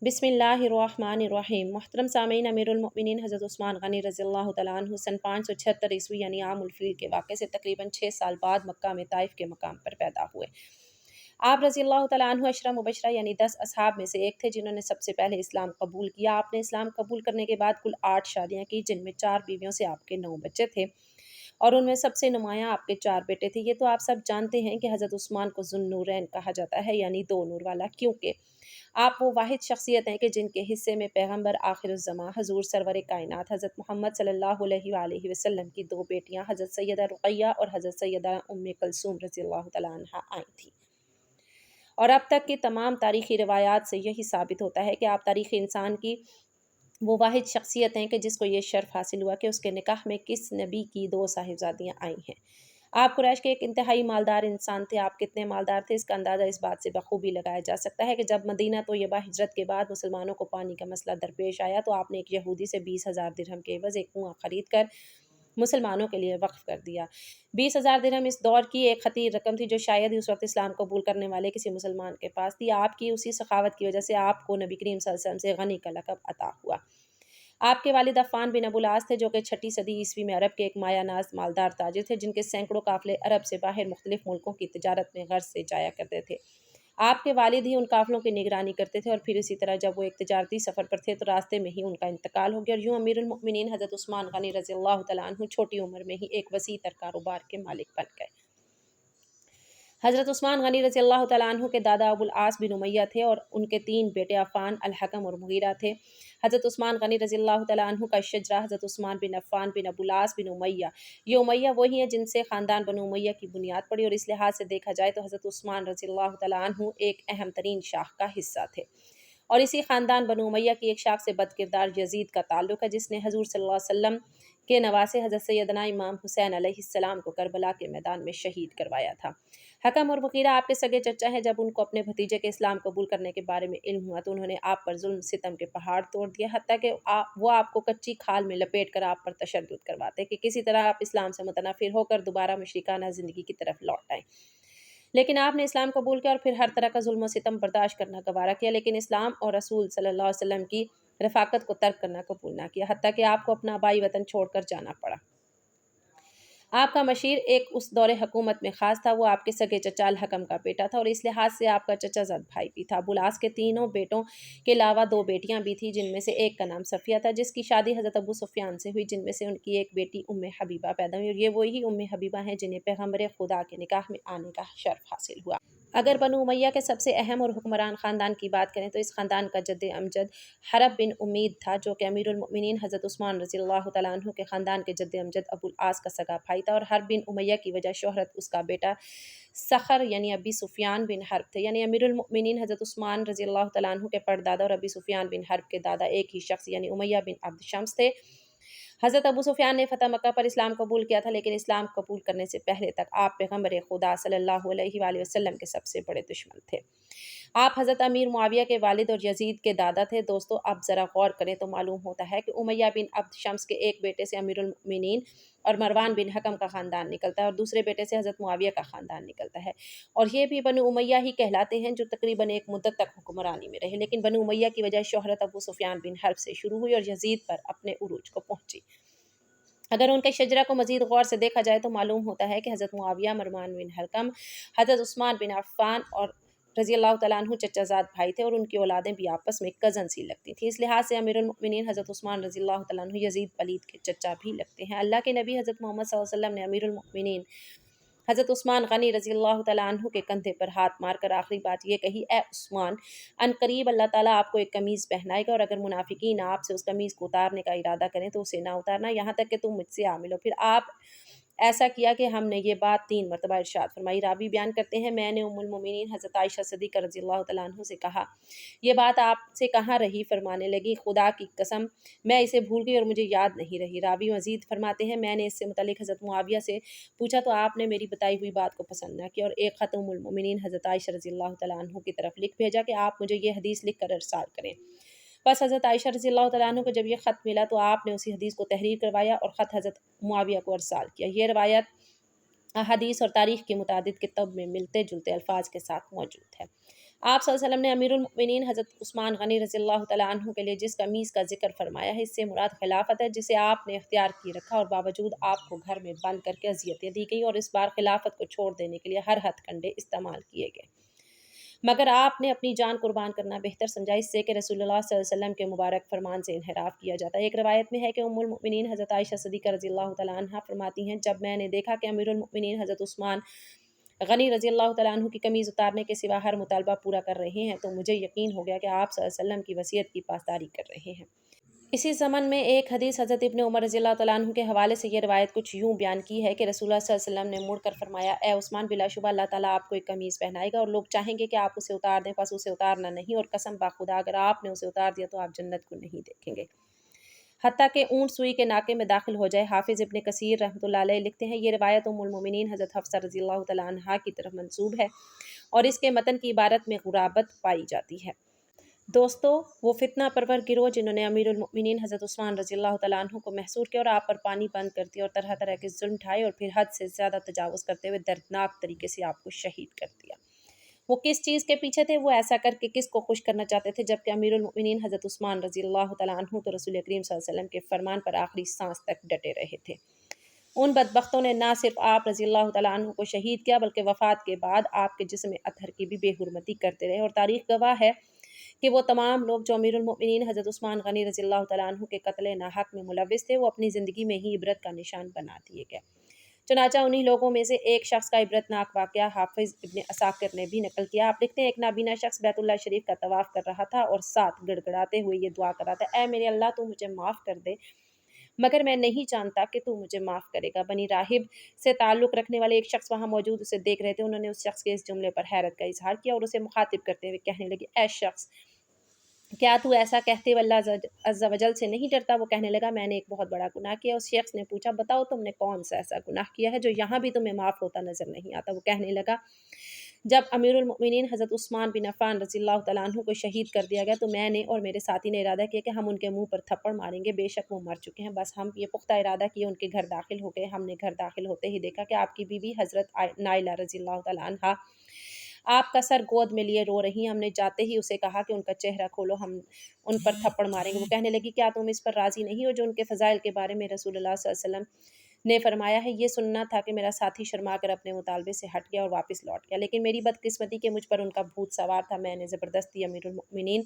بسم اللہ الرحمن الرحیم۔ محترم سامعین، امیر المؤمنین حضرت عثمان غنی رضی اللہ تعالیٰ عنہ سن 576 عیسوی یعنی عام الفیل کے واقعے سے تقریباً 6 سال بعد مکہ میں طائف کے مقام پر پیدا ہوئے۔ آپ رضی اللہ تعالیٰ عنہ عشرہ مبشرہ یعنی 10 اصحاب میں سے ایک تھے جنہوں نے سب سے پہلے اسلام قبول کیا۔ آپ نے اسلام قبول کرنے کے بعد کل 8 شادیاں کی، جن میں 4 بیویوں سے آپ کے 9 بچے تھے اور ان میں سب سے نمایاں آپ کے 4 بیٹے تھے۔ یہ تو آپ سب جانتے ہیں کہ حضرت عثمان کو ذو النورین کہا جاتا ہے، یعنی 2 نور والا، کیونکہ آپ وہ واحد شخصیت ہیں کہ جن کے حصے میں پیغمبر آخر الزماں حضور سرور کائنات حضرت محمد صلی اللہ علیہ وآلہ وسلم کی 2 بیٹیاں حضرت سیدہ رقیہ اور حضرت سیدہ ام کلثوم رضی اللہ تعالیٰ عنہا آئی تھیں۔ اور اب تک کی تمام تاریخی روایات سے یہی ثابت ہوتا ہے کہ آپ تاریخ انسان کی وہ واحد شخصیت ہیں کہ جس کو یہ شرف حاصل ہوا کہ اس کے نکاح میں کس نبی کی 2 صاحبزادیاں آئی ہیں۔ آپ قریش کے ایک انتہائی مالدار انسان تھے۔ آپ کتنے مالدار تھے اس کا اندازہ اس بات سے بخوبی لگایا جا سکتا ہے کہ جب مدینہ طیبہ ہجرت کے بعد مسلمانوں کو پانی کا مسئلہ درپیش آیا تو آپ نے ایک یہودی سے 20,000 درہم کے عوض ایک کنواں خرید کر مسلمانوں کے لیے وقف کر دیا۔ 20,000 درہم اس دور کی ایک خطیر رقم تھی جو شاید ہی اس وقت اسلام قبول کرنے والے کسی مسلمان کے پاس تھی۔ آپ کی اسی سخاوت کی وجہ سے آپ کو نبی کریم صلی اللہ علیہ وسلم سے غنی کا لقب عطا ہوا۔ آپ کے والد عفان بن ابو العاص تھے جو کہ 6 صدی عیسوی میں عرب کے ایک مایہ ناز مالدار تاجر تھے جن کے سینکڑوں قافلے عرب سے باہر مختلف ملکوں کی تجارت میں غرض سے جایا کرتے تھے۔ آپ کے والد ہی ان قافلوں کی نگرانی کرتے تھے اور پھر اسی طرح جب وہ ایک تجارتی سفر پر تھے تو راستے میں ہی ان کا انتقال ہو گیا اور یوں امیر المؤمنین حضرت عثمان غنی رضی اللہ تعالیٰ عنہ چھوٹی عمر میں ہی ایک وسیع تر کاروبار کے مالک بن گئے۔ حضرت عثمان غنی رضی اللہ تعالیٰ عنہ کے دادا ابو العاص بن امیہ تھے اور ان کے 3 بیٹے عفان، الحکم اور مغیرہ تھے۔ حضرت عثمان غنی رضی اللہ تعالیٰ عنہ کا شجرہ حضرت عثمان بن عفان بن ابو العاص بن امیہ، یہ امیہ وہی ہیں جن سے خاندان بنو امیہ کی بنیاد پڑی اور اس لحاظ سے دیکھا جائے تو حضرت عثمان رضی اللہ تعالیٰ عنہ ایک اہم ترین شاخ کا حصہ تھے۔ اور اسی خاندان بنو امیہ کی ایک شاخ سے بد کردار یزید کا تعلق ہے جس نے حضور صلی اللہ علیہ وسلم کے نواسے حضرت سیدنا امام حسین علیہ السلام کو کربلا کے میدان میں شہید کروایا تھا۔ حکم اور مغیرہ آپ کے سگے چچا ہیں۔ جب ان کو اپنے بھتیجے کے اسلام قبول کرنے کے بارے میں علم ہوا تو انہوں نے آپ پر ظلم ستم کے پہاڑ توڑ دیا، حتیٰ کہ وہ آپ کو کچی کھال میں لپیٹ کر آپ پر تشدد کرواتے کہ کسی طرح آپ اسلام سے متنفر ہو کر دوبارہ مشرکانہ زندگی کی طرف لوٹ آئیں۔ لیکن آپ نے اسلام قبول کیا اور پھر ہر طرح کا ظلم و ستم برداشت کرنا گوارا کیا، لیکن اسلام اور رسول صلی اللہ علیہ وسلم کی رفاقت کو ترک کرنا قبول نہ کیا، حتیٰ کہ آپ کو اپنا آبائی وطن چھوڑ کر جانا پڑا۔ آپ کا مشیر ایک اس دور حکومت میں خاص تھا، وہ آپ کے سگے چچا الحکم کا بیٹا تھا اور اس لحاظ سے آپ کا چچا زاد بھائی بھی تھا۔ ابو العاص کے 3 بیٹوں کے علاوہ 2 بیٹیاں بھی تھیں جن میں سے ایک کا نام صفیہ تھا جس کی شادی حضرت ابو سفیان سے ہوئی، جن میں سے ان کی ایک بیٹی ام حبیبہ پیدا ہوئی اور یہ وہی ام حبیبہ ہیں جنہیں پیغمبر خدا کے نکاح میں آنے کا شرف حاصل ہوا۔ اگر بنو امیہ کے سب سے اہم اور حکمران خاندان کی بات کریں تو اس خاندان کا جد امجد حرب بن امید تھا جو کہ امیر المؤمنین حضرت عثمان رضی اللہ تعالیٰ عنہ کے خاندان کے جد امجد ابو العاص کا سگا بھائی تھا اور حرب بن امیہ کی وجہ شہرت اس کا بیٹا صخر یعنی ابی سفیان بن حرب تھے، یعنی امیر المؤمنین حضرت عثمان رضی اللہ تعالیٰ عنہ کے پردادا اور ابی سفیان بن حرب کے دادا ایک ہی شخص یعنی امیہ بن عبد شمس تھے۔ حضرت ابو سفیان نے فتح مکہ پر اسلام قبول کیا تھا، لیکن اسلام قبول کرنے سے پہلے تک آپ پیغمبر خدا صلی اللہ علیہ وآلہ وسلم کے سب سے بڑے دشمن تھے۔ آپ حضرت امیر معاویہ کے والد اور یزید کے دادا تھے۔ دوستو، اب ذرا غور کریں تو معلوم ہوتا ہے کہ امیہ بن عبد شمس کے ایک بیٹے سے امیر المؤمنین اور مروان بن حکم کا خاندان نکلتا ہے اور دوسرے بیٹے سے حضرت معاویہ کا خاندان نکلتا ہے اور یہ بھی بنو امیہ ہی کہلاتے ہیں جو تقریباً ایک مدت تک حکمرانی میں رہے، لیکن بنو امیہ کی وجہ شہرت ابو سفیان بن حرب سے شروع ہوئی اور یزید پر اپنے عروج کو پہنچی۔ اگر ان کے شجرہ کو مزید غور سے دیکھا جائے تو معلوم ہوتا ہے کہ حضرت معاویہ، مروان بن حکم، حضرت عثمان بن عفان اور رضی اللہ تعالیٰ عنہ چچا زاد بھائی تھے اور ان کی اولادیں بھی آپس میں کزن سی لگتی تھیں۔ اس لحاظ سے امیر المؤمنین حضرت عثمان رضی اللہ تعالیٰ عنہ یزید پلید کے چچا بھی لگتے ہیں۔ اللہ کے نبی حضرت محمد صلی اللہ علیہ وسلم نے امیر المؤمنین حضرت عثمان غنی رضی اللہ تعالیٰ عنہ کے کندھے پر ہاتھ مار کر آخری بات یہ کہی، اے عثمان، ان قریب اللہ تعالیٰ آپ کو ایک قمیض پہنائے گا اور اگر منافقین آپ سے اس قمیض کو اتارنے کا ارادہ کریں تو اسے نہ اتارنا یہاں تک کہ تم مجھ سے عامل ہو۔ پھر آپ ایسا کیا کہ ہم نے یہ بات 3 مرتبہ ارشاد فرمائی۔ راوی بیان کرتے ہیں میں نے ام المؤمنین حضرت عائشہ صدیقہ رضی اللہ تعالیٰ عنہ سے کہا یہ بات آپ سے کہاں رہی؟ فرمانے لگی خدا کی قسم میں اسے بھول گئی اور مجھے یاد نہیں رہی۔ راوی مزید فرماتے ہیں میں نے اس سے متعلق حضرت معاویہ سے پوچھا تو آپ نے میری بتائی ہوئی بات کو پسند نہ کیا اور ایک خط ام المؤمنین حضرت عائشہ رضی اللہ تعالیٰ عنہ کی طرف لکھ بھیجا کہ آپ مجھے یہ حدیث لکھ کر ارسال کریں۔ بس حضرت عائشہ رضی اللہ تعالیٰ عنہ کو جب یہ خط ملا تو آپ نے اسی حدیث کو تحریر کروایا اور خط حضرت معاویہ کو ارسال کیا۔ یہ روایت احادیث اور تاریخ کی متعدد کتب میں ملتے جلتے الفاظ کے ساتھ موجود ہے۔ آپ صلی اللہ علیہ وسلم نے امیر المؤمنین حضرت عثمان غنی رضی اللہ تعالیٰ عنہ کے لیے جس قمیص کا ذکر فرمایا ہے، اس سے مراد خلافت ہے، جسے آپ نے اختیار کی رکھا اور باوجود آپ کو گھر میں بند کر کے اذیتیں دی گئی اور اس بار خلافت کو چھوڑ دینے کے لیے ہر ہتھ کنڈے استعمال کیے گئے، مگر آپ نے اپنی جان قربان کرنا بہتر سمجھا، اس سے کہ رسول اللہ صلی اللہ علیہ وسلم کے مبارک فرمان سے انحراف کیا جاتا ہے۔ ایک روایت میں ہے کہ ام المؤمنین حضرت عائشہ صدیقہ رضی اللہ تعالیٰ عنہا فرماتی ہیں، جب میں نے دیکھا کہ امیر المؤمنین حضرت عثمان غنی رضی اللہ تعالیٰ عنہ کی قمیض اتارنے کے سوا ہر مطالبہ پورا کر رہے ہیں، تو مجھے یقین ہو گیا کہ آپ صلی اللہ علیہ وسلم کی وصیت کی پاسداری کر رہے ہیں۔ اسی زمن میں ایک حدیث حضرت ابن عمر رضی اللہ تعالیٰ عنہ کے حوالے سے یہ روایت کچھ یوں بیان کی ہے کہ رسول اللہ صلی اللہ علیہ وسلم نے مڑ کر فرمایا، اے عثمان، بلا شبہ اللہ تعالیٰ آپ کو ایک قمیض پہنائے گا اور لوگ چاہیں گے کہ آپ اسے اتار دیں، پس اسے اتارنا نہیں، اور قسم باخدا اگر آپ نے اسے اتار دیا تو آپ جنت کو نہیں دیکھیں گے، حتیٰ کہ اونٹ سوئی کے ناکے میں داخل ہو جائے۔ حافظ ابن کثیر رحمۃ اللہ علیہ لکھتے ہیں، یہ روایت ام المومنین حضرت حفصہ رضی اللہ تعالیٰ عنہا کی طرف منسوب ہے اور اس کے متن کی عبارت میں غرابت پائی جاتی ہے۔ دوستو، وہ فتنہ پرور گروہ جنہوں نے امیر المؤمنین حضرت عثمان رضی اللہ تعالیٰ عنہ کو محصور کیا اور آپ پر پانی بند کر دیا اور طرح طرح کے ظلم ڈھائے اور پھر حد سے زیادہ تجاوز کرتے ہوئے دردناک طریقے سے آپ کو شہید کر دیا، وہ کس چیز کے پیچھے تھے؟ وہ ایسا کر کے کس کو خوش کرنا چاہتے تھے؟ جبکہ امیر المؤمنین حضرت عثمان رضی اللہ تعالیٰ عنہ تو رسول کریم صلی اللہ علیہ وسلم کے فرمان پر آخری سانس تک ڈٹے رہے تھے۔ ان بدبختوں نے نہ صرف آپ رضی اللہ تعالیٰ عنہ کو شہید کیا بلکہ وفات کے بعد آپ کے جسم اطہر کی بھی بے حرمتی کرتے رہے، اور تاریخ گواہ ہے کہ وہ تمام لوگ جو امیر المؤمنین حضرت عثمان غنی رضی اللہ تعالیٰ عنہ کے قتل ناحق میں ملوث تھے، وہ اپنی زندگی میں ہی عبرت کا نشان بنا دیے گئے۔ چنانچہ انہی لوگوں میں سے ایک شخص کا عبرت ناک واقعہ حافظ ابن عساکر نے بھی نقل کیا۔ آپ لکھتے ہیں، ایک نابینا شخص بیت اللہ شریف کا طواف کر رہا تھا اور ساتھ گڑ گڑاتے ہوئے یہ دعا کر رہا تھا، اے میرے اللہ، تو مجھے معاف کر دے، مگر میں نہیں جانتا کہ تو مجھے معاف کرے گا۔ بنی راہب سے تعلق رکھنے والے ایک شخص وہاں موجود اسے دیکھ رہے تھے، انہوں نے اس شخص کے اس جملے پر حیرت کا اظہار کیا اور اسے مخاطب کرتے ہوئے کہنے لگے، اے شخص، کیا تو ایسا کہتے ہوئے اللہ عز و جل سے نہیں ڈرتا؟ وہ کہنے لگا، میں نے ایک بہت بڑا گناہ کیا۔ اس شخص نے پوچھا، بتاؤ تم نے کون سا ایسا گناہ کیا ہے جو یہاں بھی تمہیں معاف ہوتا نظر نہیں آتا؟ وہ کہنے لگا، جب امیر المؤمنین حضرت عثمان بن عفان رضی اللہ تعالیٰ عنہ کو شہید کر دیا گیا تو میں نے اور میرے ساتھی نے ارادہ کیا کہ ہم ان کے منہ پر تھپڑ ماریں گے، بے شک وہ مر چکے ہیں، بس ہم یہ پختہ ارادہ کیے ان کے گھر داخل ہو گئے۔ ہم نے گھر داخل ہوتے ہی دیکھا کہ آپ کی بیوی حضرت نائلہ رضی اللہ تعالیٰ عنہا آپ کا سر گود میں لیے رو رہی ہیں۔ ہم نے جاتے ہی اسے کہا کہ ان کا چہرہ کھولو، ہم ان پر تھپڑ ماریں گے۔ وہ کہنے لگی، کیا تم اس پر راضی نہیں ہو جو ان کے فضائل کے بارے میں رسول اللہ صلی اللہ علیہ وسلم نے فرمایا ہے؟ یہ سننا تھا کہ میرا ساتھی شرما کر اپنے مطالبے سے ہٹ گیا اور واپس لوٹ گیا، لیکن میری بدقسمتی کہ مجھ پر ان کا بھوت سوار تھا، میں نے زبردستی امیر المؤمنین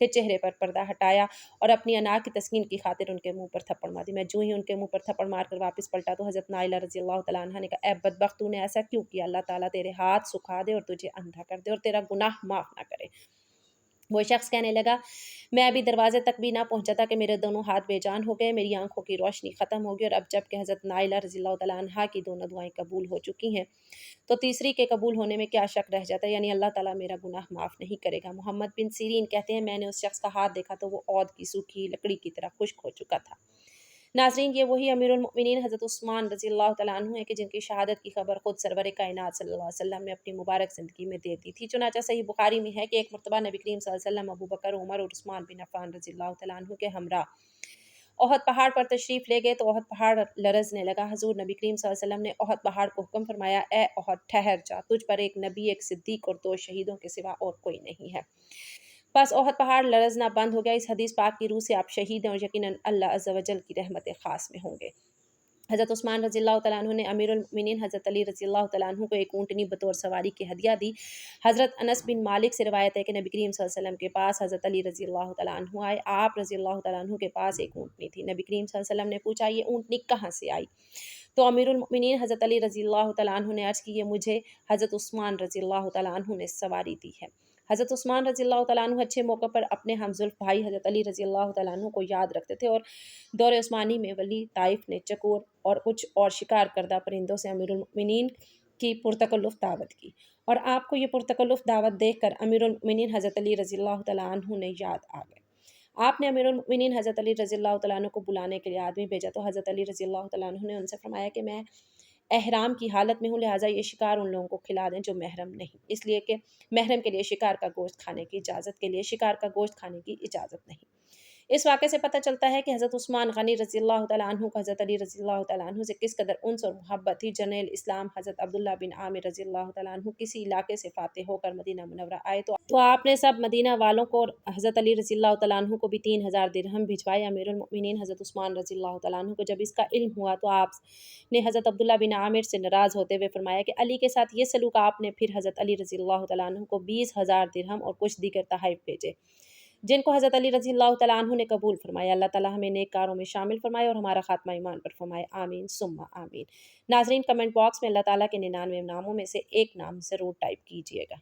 کے چہرے پر پردہ ہٹایا اور اپنی انا کی تسکین کی خاطر ان کے منہ پر تھپڑ مار دی۔ میں جو ہی ان کے منہ پر تھپڑ مار کر واپس پلٹا تو حضرت نائلہ رضی اللہ تعالیٰ عنہا نے کہا، اے بدبخت، تو نے ایسا کیوں کیا؟ اللہ تعالیٰ تیرے ہاتھ سکھا دے اور تجھے اندھا کر دے اور تیرا گناہ معاف نہ کرے۔ وہ شخص کہنے لگا، میں ابھی دروازے تک بھی نہ پہنچا تھا کہ میرے دونوں ہاتھ بے جان ہو گئے، میری آنکھوں کی روشنی ختم ہو گئی، اور اب جب کہ حضرت نائلہ رضی اللہ تعالیٰ عنہا کی دونوں دعائیں قبول ہو چکی ہیں تو تیسری کے قبول ہونے میں کیا شک رہ جاتا ہے، یعنی اللہ تعالیٰ میرا گناہ معاف نہیں کرے گا۔ محمد بن سیرین کہتے ہیں، میں نے اس شخص کا ہاتھ دیکھا تو وہ عود کی سوکھی لکڑی کی طرح خشک ہو چکا تھا۔ ناظرین، یہ وہی امیر المؤمنین حضرت عثمان رضی اللہ تعالیٰ عنہ ہیں کہ جن کی شہادت کی خبر خود سرور کائنات صلی اللہ علیہ وسلم نے اپنی مبارک زندگی میں دے دی تھی۔ چنانچہ صحیح بخاری میں ہے کہ ایک مرتبہ نبی کریم صلی اللہ علیہ وسلم ابو بکر، عمر اور عثمان بن عفان رضی اللہ تعالیٰ عنہ کے ہمراہ احد پہاڑ پر تشریف لے گئے تو احد پہاڑ لرزنے لگا۔ حضور نبی کریم صلی اللہ علیہ وسلم نے احد پہاڑ کو حکم فرمایا، اے احد، ٹھہر جا، تجھ پر ایک نبی، ایک صدیق اور 2 شہیدوں کے سوا اور کوئی نہیں ہے۔ بس احد پہاڑ لرزنا بند ہو گیا۔ اس حدیث پاک کی روح سے آپ شہید ہیں اور یقیناً اللہ عز و جل کی رحمت خاص میں ہوں گے۔ حضرت عثمان رضی اللہ تعالیٰ عنہ نے امیر المؤمنین حضرت علی رضی اللہ تعالیٰ عنہ کو ایک اونٹنی بطور سواری کی ہدیہ دی۔ حضرت انس بن مالک سے روایت ہے کہ نبی کریم صلی اللہ علیہ وسلم کے پاس حضرت علی رضی اللہ تعالیٰ عنہ آئے، آپ رضی اللہ تعالیٰ عنہ کے پاس ایک اونٹنی تھی۔ نبی کریم صلی اللہ علیہ وسلم نے پوچھا، یہ اونٹنی کہاں سے آئی؟ تو امیر المؤمنین حضرت علی رضی اللہ تعالیٰ عنہ نے عرض کی، یہ مجھے حضرت عثمان رضی اللہ تعالیٰ عنہ نے سواری دی ہے۔ حضرت عثمان رضی اللہ تعالیٰ عنہ اچھے موقع پر اپنے ہمزلف بھائی حضرت علی رضی اللہ تعالیٰ عنہ کو یاد رکھتے تھے، اور دور عثمانی میں ولی طائف نے چکور اور کچھ اور شکار کردہ پرندوں سے امیر المؤمنین کی پرتکلف دعوت کی، اور آپ کو یہ پرتکلف دعوت دیکھ کر امیر المؤمنین حضرت علی رضی اللہ تعالیٰ عنہ نے یاد آ گئے۔ آپ نے امیر المؤمنین حضرت علی رضی اللہ تعالیٰ عنہ کو بلانے کے لیے آدمی بھیجا تو حضرت علی رضی اللہ تعالیٰ عنہ نے ان سے فرمایا کہ میں احرام کی حالت میں ہوں، لہٰذا یہ شکار ان لوگوں کو کھلا دیں جو محرم نہیں، اس لیے کہ محرم کے لیے شکار کا گوشت کھانے کی اجازت نہیں۔ اس واقعے سے پتہ چلتا ہے کہ حضرت عثمان غنی رضی اللہ تعالیٰ عنہ کو حضرت علی رضی اللہ تعالیٰ عنہ سے کس قدر انس اور محبت تھی۔ جنرل اسلام حضرت عبداللہ بن عامر رضی اللہ تعالیٰ عنہ کسی علاقے سے فاتح ہو کر مدینہ منورہ آئے تو آپ نے سب مدینہ والوں کو اور حضرت علی رضی اللہ تعالیٰ عنہ کو بھی 3000 درہم بھجوائے۔ امیر المؤمنین حضرت عثمان رضی اللہ تعالیٰ عنہ کو جب اس کا علم ہوا تو آپ نے حضرت عبداللہ بن عامر سے ناراض ہوتے ہوئے فرمایا کہ علی کے ساتھ یہ سلوک آپ نے۔ پھر حضرت علی رضی اللہ تعالیٰ عنہ کو 20,000 درہم اور کچھ دیگر تحائف بھیجے، جن کو حضرت علی رضی اللہ تعالیٰ عنہ نے قبول فرمایا۔ اللہ تعالیٰ ہمیں نیک کاروں میں شامل فرمائے اور ہمارا خاتمہ ایمان پر فرمائے، آمین ثم آمین۔ ناظرین، کمنٹ باکس میں اللہ تعالیٰ کے 99 ناموں میں سے ایک نام ضرور ٹائپ کیجیے گا۔